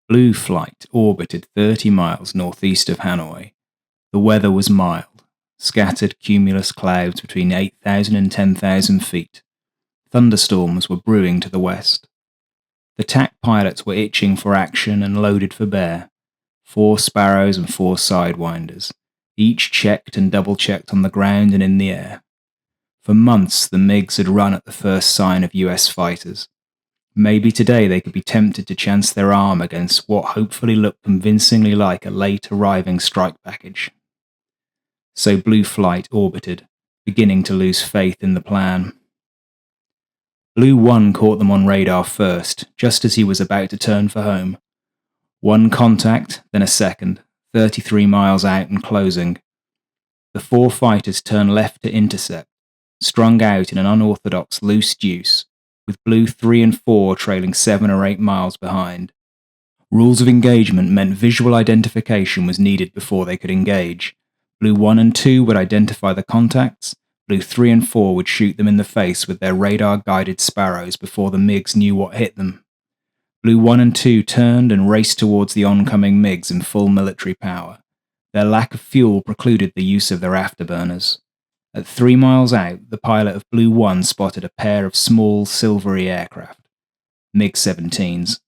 Blue Flight orbited 30 miles northeast of Hanoi. The weather was mild, scattered cumulus clouds between 8,000 and 10,000 feet. Thunderstorms were brewing to the west. The TAC pilots were itching for action and loaded for bear. 4 Sparrows and 4 Sidewinders, each checked and double-checked on the ground and in the air. For months the MiGs had run at the first sign of US fighters. Maybe today they could be tempted to chance their arm against what hopefully looked convincingly like a late-arriving strike package. So Blue Flight orbited, beginning to lose faith in the plan. Blue 1 caught them on radar first, just as he was about to turn for home. 1 contact, then a second, 33 miles out and closing. The 4 fighters turned left to intercept, strung out in an unorthodox loose deuce, with Blue 3 and 4 trailing 7 or 8 miles behind. Rules of engagement meant visual identification was needed before they could engage. Blue 1 and 2 would identify the contacts. Blue 3 and 4 would shoot them in the face with their radar-guided Sparrows before the MiGs knew what hit them. Blue 1 and 2 turned and raced towards the oncoming MiGs in full military power. Their lack of fuel precluded the use of their afterburners. At 3 miles out, the pilot of Blue 1 spotted a pair of small, silvery aircraft, MiG-17s.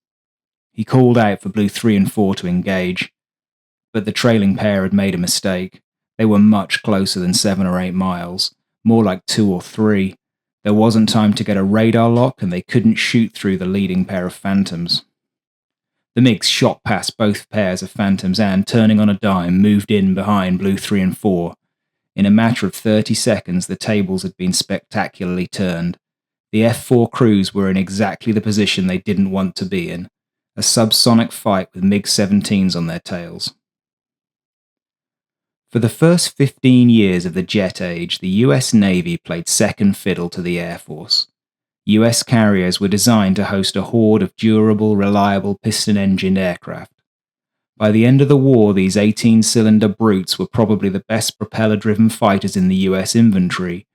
He called out for Blue 3 and 4 to engage, but the trailing pair had made a mistake. They were much closer than 7 or 8 miles, more like 2 or 3. There wasn't time to get a radar lock, and they couldn't shoot through the leading pair of Phantoms. The MiGs shot past both pairs of Phantoms and, turning on a dime, moved in behind Blue 3 and 4. In a matter of 30 seconds, the tables had been spectacularly turned. The F-4 crews were in exactly the position they didn't want to be in, a subsonic fight with MiG-17s on their tails. For the first 15 years of the jet age, the US Navy played second fiddle to the Air Force. US carriers were designed to host a horde of durable, reliable piston-engined aircraft. By the end of the war, these 18-cylinder brutes were probably the best propeller-driven fighters in the US inventory,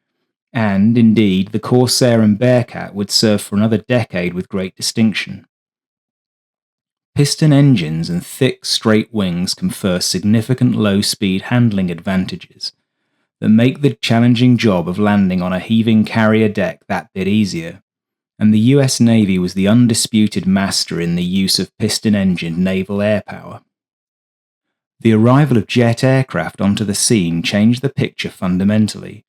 and, indeed, the Corsair and Bearcat would serve for another decade with great distinction. Piston engines and thick, straight wings confer significant low-speed handling advantages that make the challenging job of landing on a heaving carrier deck that bit easier, and the US Navy was the undisputed master in the use of piston-engined naval air power. The arrival of jet aircraft onto the scene changed the picture fundamentally.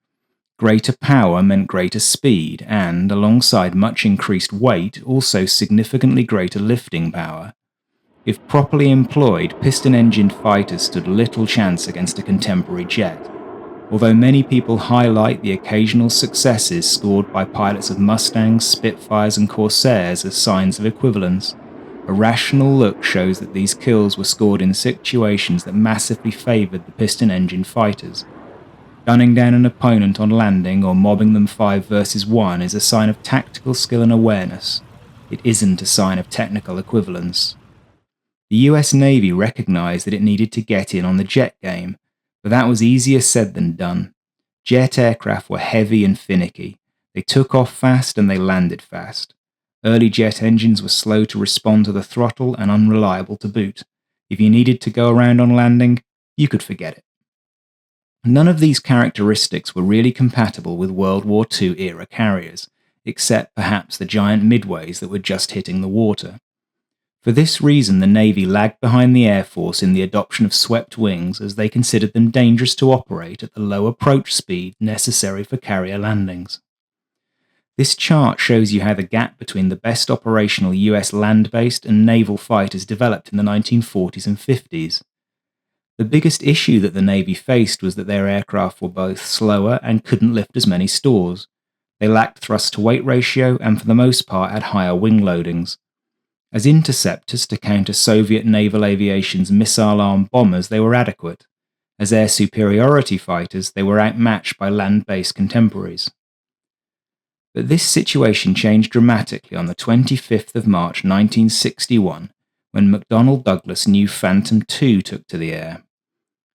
Greater power meant greater speed and, alongside much increased weight, also significantly greater lifting power. If properly employed, piston-engined fighters stood little chance against a contemporary jet, although many people highlight the occasional successes scored by pilots of Mustangs, Spitfires and Corsairs as signs of equivalence. A rational look shows that these kills were scored in situations that massively favoured the piston-engine fighters. Gunning down an opponent on landing or mobbing them 5 versus 1 is a sign of tactical skill and awareness. It isn't a sign of technical equivalence. The US Navy recognised that it needed to get in on the jet game, but that was easier said than done. Jet aircraft were heavy and finicky. They took off fast and they landed fast. Early jet engines were slow to respond to the throttle and unreliable to boot. If you needed to go around on landing, you could forget it. None of these characteristics were really compatible with World War II era carriers, except perhaps the giant midways that were just hitting the water. For this reason, the Navy lagged behind the Air Force in the adoption of swept wings, as they considered them dangerous to operate at the low approach speed necessary for carrier landings. This chart shows you how the gap between the best operational US land-based and naval fighters developed in the 1940s and 50s. The biggest issue that the Navy faced was that their aircraft were both slower and couldn't lift as many stores. They lacked thrust-to-weight ratio and for the most part had higher wing loadings. As interceptors to counter Soviet naval aviation's missile-armed bombers, they were adequate. As air superiority fighters, they were outmatched by land-based contemporaries. But this situation changed dramatically on the 25th of March 1961, when McDonnell Douglas' new Phantom II took to the air.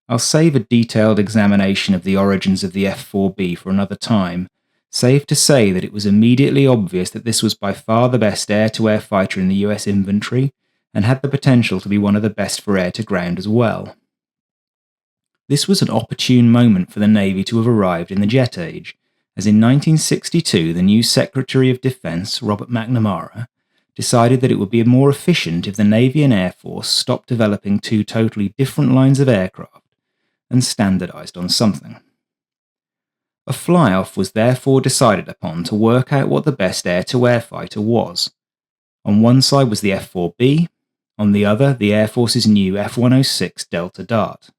I'll save a detailed examination of the origins of the F-4B for another time, save to say that it was immediately obvious that this was by far the best air-to-air fighter in the US inventory, and had the potential to be one of the best for air-to-ground as well. This was an opportune moment for the Navy to have arrived in the jet age, as in 1962 the new Secretary of Defense, Robert McNamara, decided that it would be more efficient if the Navy and Air Force stopped developing two totally different lines of aircraft and standardized on something. A fly-off was therefore decided upon to work out what the best air-to-air fighter was. On one side was the F-4B, on the other the Air Force's new F-106 Delta Dart.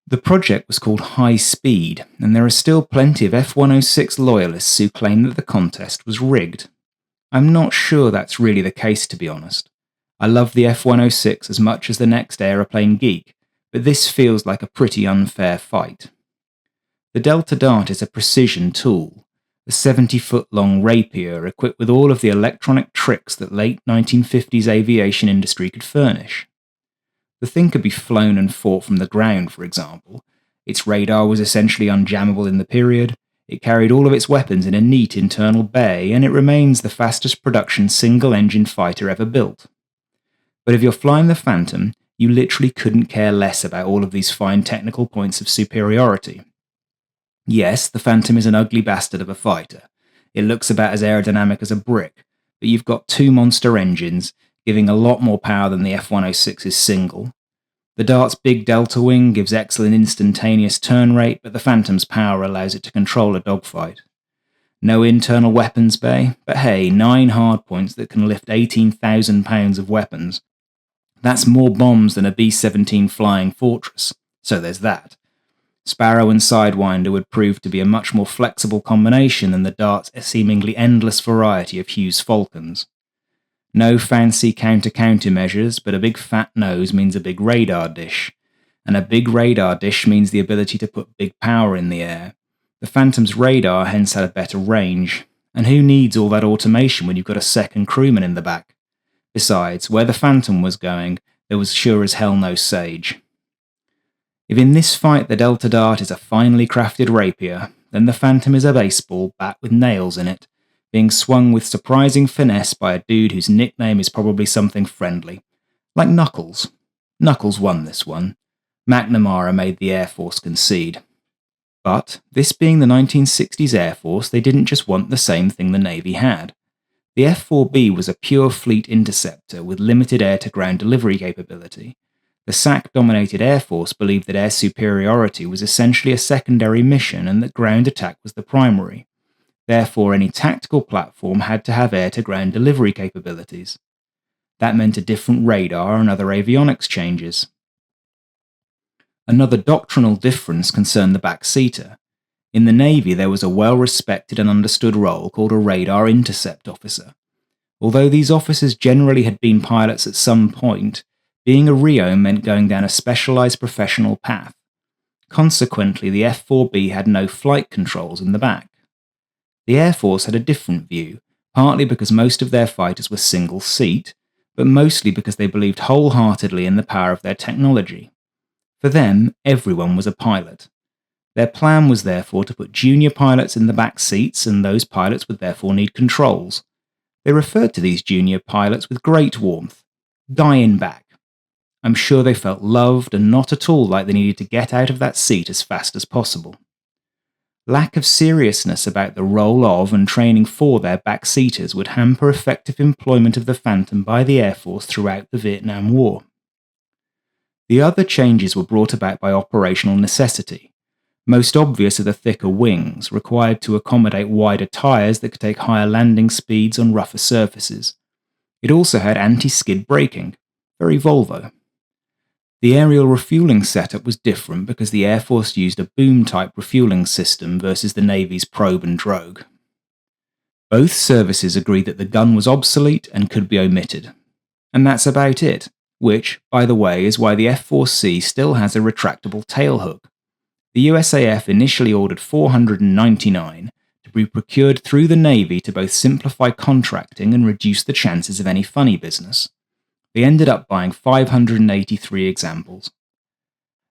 The project was called High Speed, and there are still plenty of F-106 loyalists who claim that the contest was rigged. I'm not sure that's really the case, to be honest. I love the F-106 as much as the next aeroplane geek, but this feels like a pretty unfair fight. The Delta Dart is a precision tool, a 70-foot-long rapier equipped with all of the electronic tricks that late 1950s aviation industry could furnish. The thing could be flown and fought from the ground, for example. Its radar was essentially unjammable in the period, it carried all of its weapons in a neat internal bay, and it remains the fastest production single-engine fighter ever built. But if you're flying the Phantom, you literally couldn't care less about all of these fine technical points of superiority. Yes, the Phantom is an ugly bastard of a fighter. It looks about as aerodynamic as a brick, but you've got two monster engines, giving a lot more power than the F-106's single. The Dart's big delta wing gives excellent instantaneous turn rate, but the Phantom's power allows it to control a dogfight. No internal weapons bay, but hey, 9 hardpoints that can lift 18,000 pounds of weapons. That's more bombs than a B-17 Flying Fortress, so there's that. Sparrow and Sidewinder would prove to be a much more flexible combination than the Dart's seemingly endless variety of Hughes Falcons. No fancy countermeasures, but a big fat nose means a big radar dish. And a big radar dish means the ability to put big power in the air. The Phantom's radar hence had a better range. And who needs all that automation when you've got a second crewman in the back? Besides, where the Phantom was going, there was sure as hell no Sage. If in this fight the Delta Dart is a finely crafted rapier, then the Phantom is a baseball bat with nails in it, being swung with surprising finesse by a dude whose nickname is probably something friendly. Like Knuckles. Knuckles won this one. McNamara made the Air Force concede. But, this being the 1960s Air Force, they didn't just want the same thing the Navy had. The F-4B was a pure fleet interceptor with limited air-to-ground delivery capability. The SAC-dominated Air Force believed that air superiority was essentially a secondary mission and that ground attack was the primary. Therefore, any tactical platform had to have air-to-ground delivery capabilities. That meant a different radar and other avionics changes. Another doctrinal difference concerned the backseater. In the Navy, there was a well-respected and understood role called a radar intercept officer. Although these officers generally had been pilots at some point, being a RIO meant going down a specialized professional path. Consequently, the F-4B had no flight controls in the back. The Air Force had a different view, partly because most of their fighters were single-seat, but mostly because they believed wholeheartedly in the power of their technology. For them, everyone was a pilot. Their plan was therefore to put junior pilots in the back seats, and those pilots would therefore need controls. They referred to these junior pilots with great warmth. Dying back. I'm sure they felt loved and not at all like they needed to get out of that seat as fast as possible. Lack of seriousness about the role of and training for their backseaters would hamper effective employment of the Phantom by the Air Force throughout the Vietnam War. The other changes were brought about by operational necessity. Most obvious are the thicker wings, required to accommodate wider tyres that could take higher landing speeds on rougher surfaces. It also had anti-skid braking, very Volvo. The aerial refueling setup was different because the Air Force used a boom-type refueling system versus the Navy's probe and drogue. Both services agreed that the gun was obsolete and could be omitted. And that's about it, which, by the way, is why the F-4C still has a retractable tailhook. The USAF initially ordered 499 to be procured through the Navy to both simplify contracting and reduce the chances of any funny business. They ended up buying 583 examples.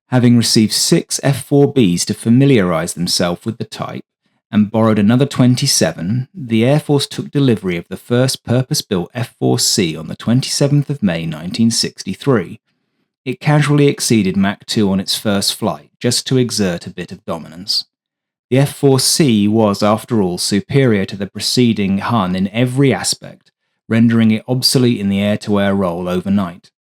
Having received 6 F-4Bs to familiarise themselves with the type, and borrowed another 27, the Air Force took delivery of the first purpose-built F-4C on the 27th of May 1963. It casually exceeded Mach 2 on its first flight, just to exert a bit of dominance. The F-4C was, after all, superior to the preceding Hun in every aspect, rendering it obsolete in the air-to-air role overnight.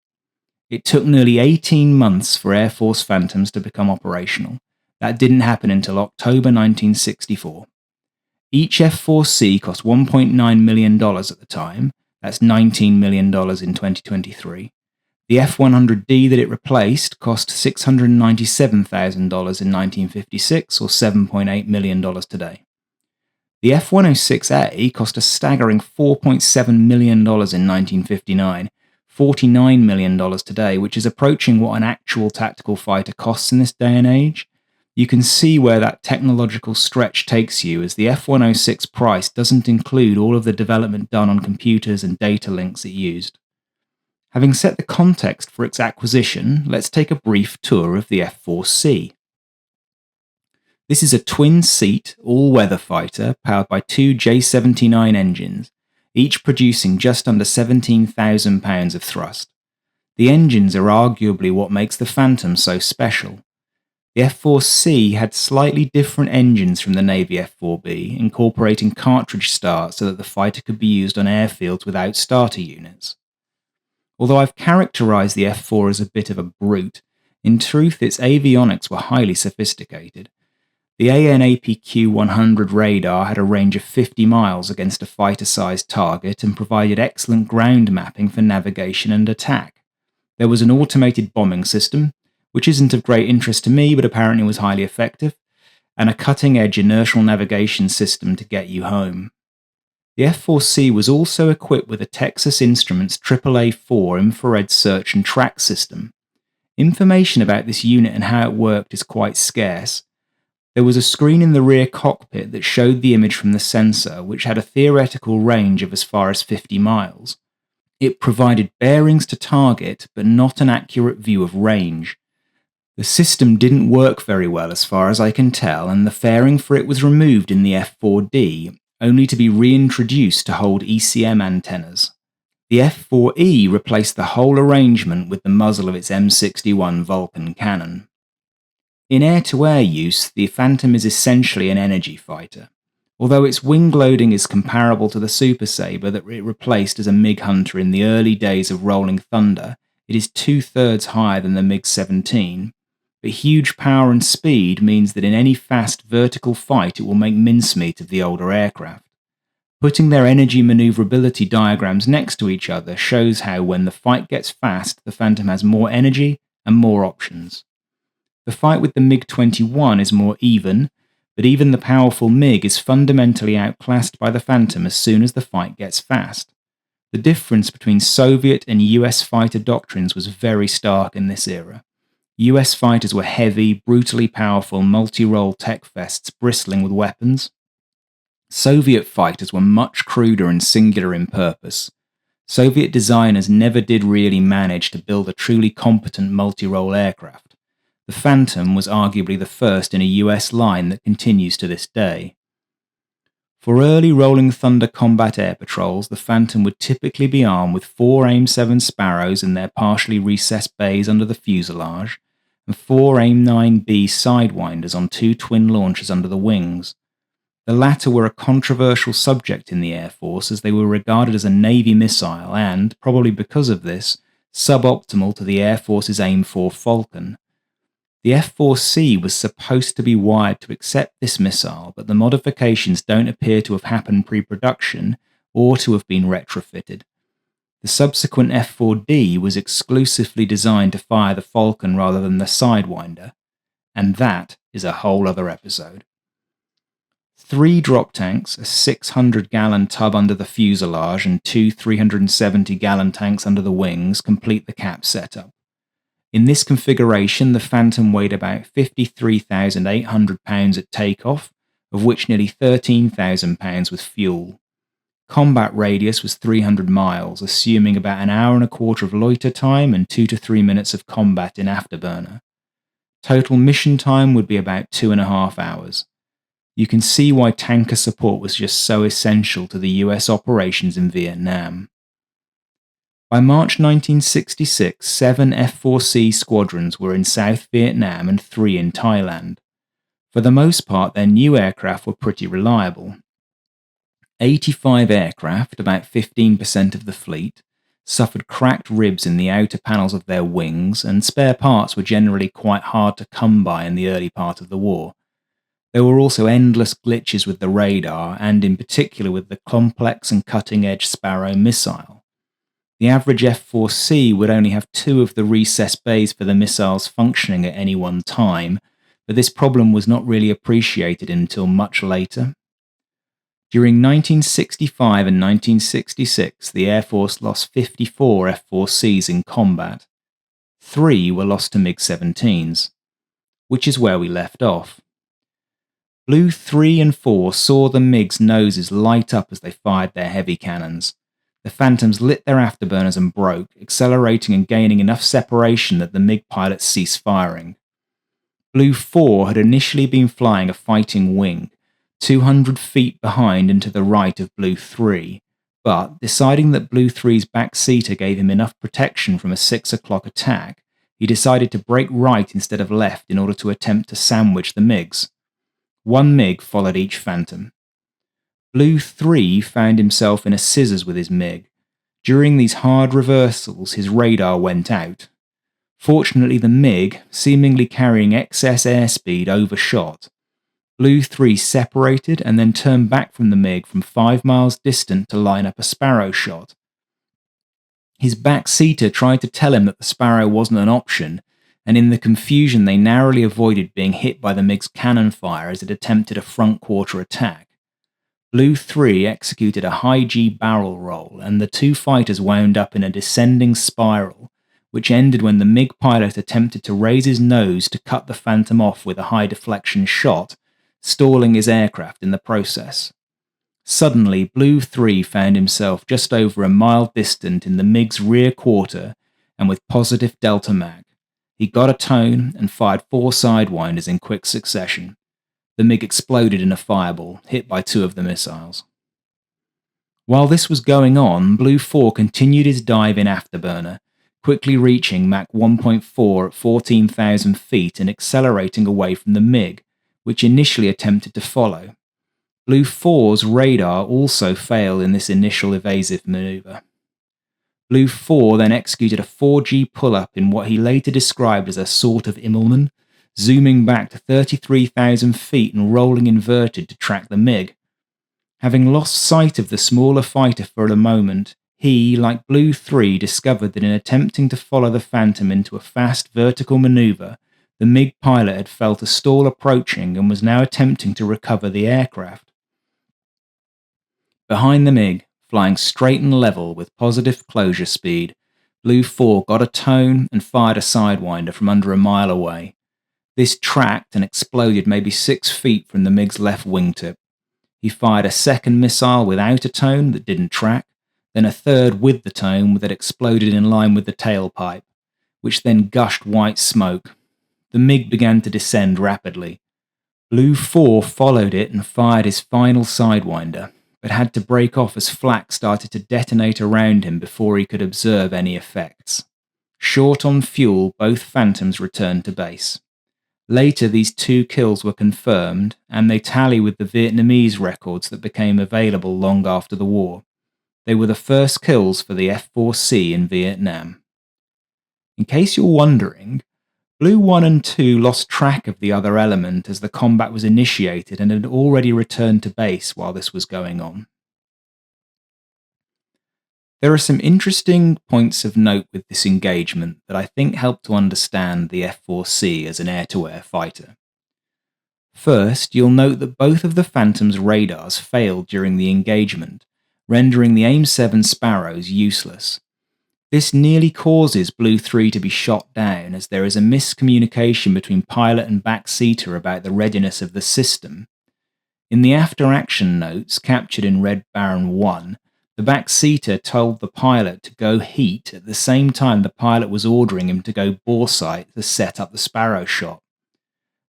It took nearly 18 months for Air Force Phantoms to become operational. That didn't happen until October 1964. Each F-4C cost $1.9 million at the time. That's $19 million in 2023. The F-100D that it replaced cost $697,000 in 1956, or $7.8 million today. The F-106A cost a staggering $4.7 million in 1959, $49 million today, which is approaching what an actual tactical fighter costs in this day and age. You can see where that technological stretch takes you, as the F-106 price doesn't include all of the development done on computers and data links it used. Having set the context for its acquisition, let's take a brief tour of the F-4C. This is a twin-seat, all-weather fighter powered by two J-79 engines, each producing just under 17,000 pounds of thrust. The engines are arguably what makes the Phantom so special. The F-4C had slightly different engines from the Navy F-4B, incorporating cartridge start so that the fighter could be used on airfields without starter units. Although I've characterized the F-4 as a bit of a brute, in truth its avionics were highly sophisticated. The AN/APQ-100 radar had a range of 50 miles against a fighter-sized target and provided excellent ground mapping for navigation and attack. There was an automated bombing system, which isn't of great interest to me but apparently was highly effective, and a cutting-edge inertial navigation system to get you home. The F-4C was also equipped with a Texas Instruments AAA-4 infrared search and track system. Information about this unit and how it worked is quite scarce. There was a screen in the rear cockpit that showed the image from the sensor, which had a theoretical range of as far as 50 miles. It provided bearings to target, but not an accurate view of range. The system didn't work very well as far as I can tell, and the fairing for it was removed in the F-4D, only to be reintroduced to hold ECM antennas. The F-4E replaced the whole arrangement with the muzzle of its M61 Vulcan cannon. In air-to-air use, the Phantom is essentially an energy fighter. Although its wing loading is comparable to the Super Sabre that it replaced as a MiG Hunter in the early days of Rolling Thunder, it is 2/3 higher than the MiG-17. But huge power and speed means that in any fast vertical fight it will make mincemeat of the older aircraft. Putting their energy maneuverability diagrams next to each other shows how when the fight gets fast, the Phantom has more energy and more options. The fight with the MiG-21 is more even, but even the powerful MiG is fundamentally outclassed by the Phantom as soon as the fight gets fast. The difference between Soviet and US fighter doctrines was very stark in this era. US fighters were heavy, brutally powerful, multi-role tech fests bristling with weapons. Soviet fighters were much cruder and singular in purpose. Soviet designers never did really manage to build a truly competent multi-role aircraft. The Phantom was arguably the first in a US line that continues to this day. For early Rolling Thunder combat air patrols, the Phantom would typically be armed with 4 AIM-7 Sparrows in their partially recessed bays under the fuselage, and 4 AIM-9B Sidewinders on 2 twin launchers under the wings. The latter were a controversial subject in the Air Force as they were regarded as a Navy missile and, probably because of this, suboptimal to the Air Force's AIM-4 Falcon. The F-4C was supposed to be wired to accept this missile, but the modifications don't appear to have happened pre-production or to have been retrofitted. The subsequent F-4D was exclusively designed to fire the Falcon rather than the Sidewinder, and that is a whole other episode. 3 drop tanks, a 600-gallon tub under the fuselage and 2 370-gallon tanks under the wings complete the cap setup. In this configuration, the Phantom weighed about 53,800 pounds at takeoff, of which nearly 13,000 pounds with fuel. Combat radius was 300 miles, assuming about an hour and a quarter of loiter time and 2 to 3 minutes of combat in afterburner. Total mission time would be about 2.5 hours. You can see why tanker support was just so essential to the US operations in Vietnam. By March 1966, 7 F-4C squadrons were in South Vietnam and 3 in Thailand. For the most part, their new aircraft were pretty reliable. 85 aircraft, about 15% of the fleet, suffered cracked ribs in the outer panels of their wings, and spare parts were generally quite hard to come by in the early part of the war. There were also endless glitches with the radar, and in particular with the complex and cutting-edge Sparrow missile. The average F-4C would only have 2 of the recessed bays for the missiles functioning at any one time, but this problem was not really appreciated until much later. During 1965 and 1966, the Air Force lost 54 F-4Cs in combat. 3 were lost to MiG-17s, which is where we left off. Blue 3 and 4 saw the MiGs' noses light up as they fired their heavy cannons. The Phantoms lit their afterburners and broke, accelerating and gaining enough separation that the MiG pilots ceased firing. Blue 4 had initially been flying a fighting wing, 200 feet behind and to the right of Blue 3, but, deciding that Blue 3's backseater gave him enough protection from a 6 o'clock attack, he decided to break right instead of left in order to attempt to sandwich the MiGs. 1 MiG followed each Phantom. Blue 3 found himself in a scissors with his MiG. During these hard reversals, his radar went out. Fortunately, the MiG, seemingly carrying excess airspeed, overshot. Blue 3 separated and then turned back from the MiG from 5 miles distant to line up a Sparrow shot. His backseater tried to tell him that the Sparrow wasn't an option, and in the confusion they narrowly avoided being hit by the MiG's cannon fire as it attempted a front quarter attack. Blue 3 executed a high G barrel roll, and the 2 fighters wound up in a descending spiral, which ended when the MiG pilot attempted to raise his nose to cut the Phantom off with a high deflection shot, stalling his aircraft in the process. Suddenly, Blue 3 found himself just over a mile distant in the MiG's rear quarter and with positive delta mag. He got a tone and fired 4 sidewinders in quick succession. The MiG exploded in a fireball, hit by 2 of the missiles. While this was going on, Blue 4 continued his dive in afterburner, quickly reaching Mach 1.4 at 14,000 feet and accelerating away from the MiG, which initially attempted to follow. Blue 4's radar also failed in this initial evasive maneuver. Blue 4 then executed a 4G pull-up in what he later described as a sort of Immelmann, zooming back to 33,000 feet and rolling inverted to track the MiG. Having lost sight of the smaller fighter for a moment, he, like Blue 3, discovered that in attempting to follow the Phantom into a fast vertical maneuver, the MiG pilot had felt a stall approaching and was now attempting to recover the aircraft. Behind the MiG, flying straight and level with positive closure speed, Blue 4 got a tone and fired a sidewinder from under a mile away. This tracked and exploded maybe 6 feet from the MiG's left wingtip. He fired a second missile without a tone that didn't track, then a third with the tone that exploded in line with the tailpipe, which then gushed white smoke. The MiG began to descend rapidly. Blue 4 followed it and fired his final sidewinder, but had to break off as flak started to detonate around him before he could observe any effects. Short on fuel, both Phantoms returned to base. Later, these 2 kills were confirmed, and they tally with the Vietnamese records that became available long after the war. They were the first kills for the F-4C in Vietnam. In case you're wondering, Blue 1 and 2 lost track of the other element as the combat was initiated and had already returned to base while this was going on. There are some interesting points of note with this engagement that I think help to understand the F-4C as an air-to-air fighter. First, you'll note that both of the Phantom's radars failed during the engagement, rendering the AIM-7 Sparrows useless. This nearly causes Blue 3 to be shot down as there is a miscommunication between pilot and backseater about the readiness of the system. In the after-action notes captured in Red Baron 1, the backseater told the pilot to go heat at the same time the pilot was ordering him to go boresight to set up the Sparrow shot.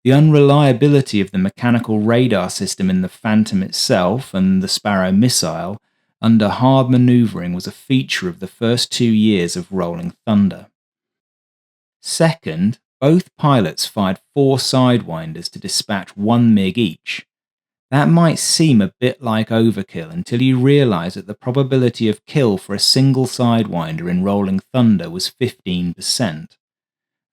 The unreliability of the mechanical radar system in the Phantom itself and the Sparrow missile under hard maneuvering was a feature of the first 2 years of Rolling Thunder. Second, both pilots fired 4 Sidewinders to dispatch 1 MiG each. That might seem a bit like overkill until you realise that the probability of kill for a single Sidewinder in Rolling Thunder was 15%.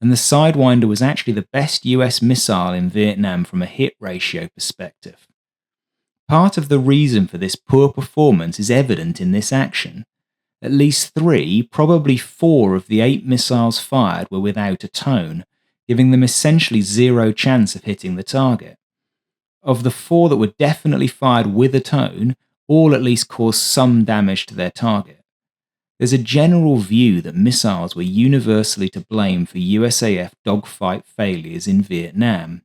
And the Sidewinder was actually the best US missile in Vietnam from a hit ratio perspective. Part of the reason for this poor performance is evident in this action. At least 3, probably 4 of the 8 missiles fired were without a tone, giving them essentially zero chance of hitting the target. Of the 4 that were definitely fired with a tone, all at least caused some damage to their target. There's a general view that missiles were universally to blame for USAF dogfight failures in Vietnam.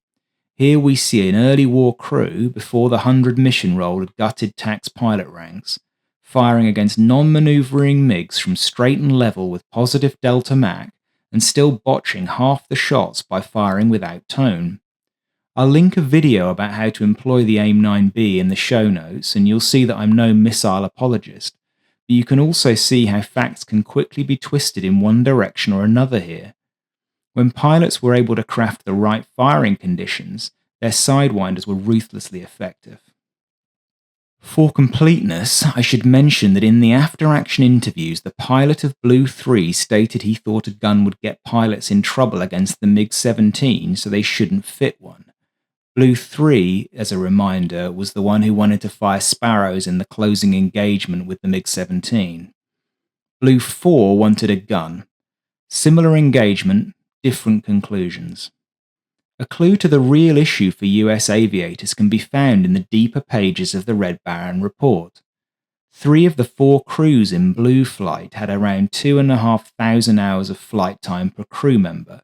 Here we see an early war crew, before the 100 mission roll had gutted tax pilot ranks, firing against non-maneuvering MiGs from straight and level with positive delta Mach, and still botching half the shots by firing without tone. I'll link a video about how to employ the AIM-9B in the show notes, and you'll see that I'm no missile apologist, but you can also see how facts can quickly be twisted in one direction or another here. When pilots were able to craft the right firing conditions, their Sidewinders were ruthlessly effective. For completeness, I should mention that in the after-action interviews, the pilot of Blue 3 stated he thought a gun would get pilots in trouble against the MiG-17, so they shouldn't fit one. Blue 3, as a reminder, was the one who wanted to fire Sparrows in the closing engagement with the MiG-17. Blue 4 wanted a gun. Similar engagement, different conclusions. A clue to the real issue for US aviators can be found in the deeper pages of the Red Baron report. 3 of the 4 crews in Blue flight had around 2,500 hours of flight time per crew member.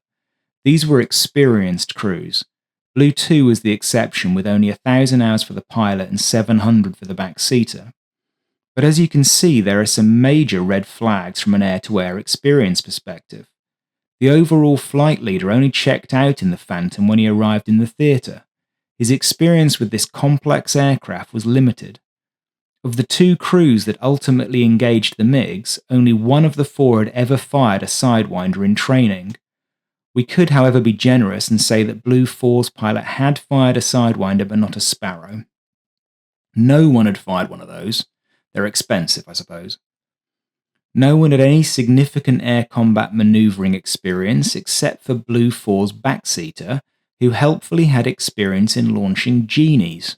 These were experienced crews. Blue 2 was the exception, with only 1,000 hours for the pilot and 700 for the backseater. But as you can see, there are some major red flags from an air-to-air experience perspective. The overall flight leader only checked out in the Phantom when he arrived in the theatre. His experience with this complex aircraft was limited. Of the 2 crews that ultimately engaged the MiGs, only 1 of the 4 had ever fired a Sidewinder in training. We could, however, be generous and say that Blue 4's pilot had fired a Sidewinder but not a Sparrow. No one had fired one of those. They're expensive, I suppose. No one had any significant air combat manoeuvring experience except for Blue 4's backseater, who helpfully had experience in launching Genies.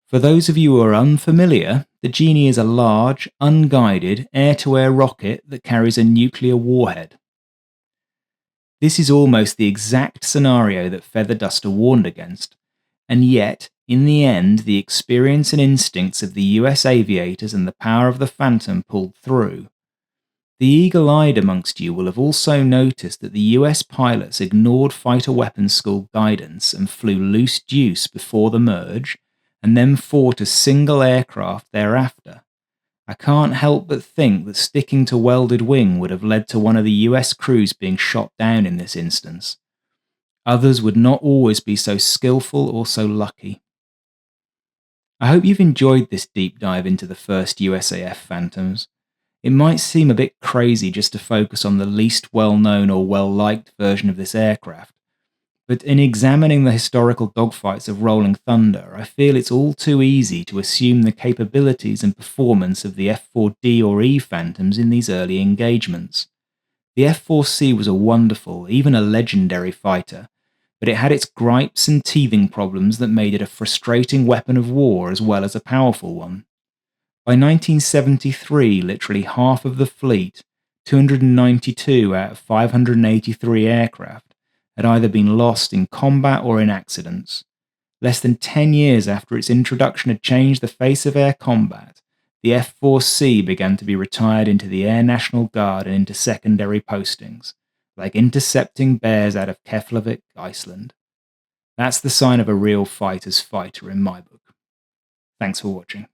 For those of you who are unfamiliar, the Genie is a large, unguided, air-to-air rocket that carries a nuclear warhead. This is almost the exact scenario that Feather Duster warned against, and yet, in the end, the experience and instincts of the US aviators and the power of the Phantom pulled through. The eagle-eyed amongst you will have also noticed that the US pilots ignored fighter weapons school guidance and flew loose deuce before the merge, and then fought a single aircraft thereafter. I can't help but think that sticking to welded wing would have led to one of the US crews being shot down in this instance. Others would not always be so skillful or so lucky. I hope you've enjoyed this deep dive into the first USAF Phantoms. It might seem a bit crazy just to focus on the least well-known or well-liked version of this aircraft, but in examining the historical dogfights of Rolling Thunder, I feel it's all too easy to assume the capabilities and performance of the F-4D or E Phantoms in these early engagements. The F-4C was a wonderful, even a legendary fighter, but it had its gripes and teething problems that made it a frustrating weapon of war as well as a powerful one. By 1973, literally half of the fleet, 292 out of 583 aircraft, had either been lost in combat or in accidents. Less than 10 years after its introduction had changed the face of air combat, the F-4C began to be retired into the Air National Guard and into secondary postings, like intercepting bears out of Keflavik, Iceland. That's the sign of a real fighter's fighter in my book. Thanks for watching.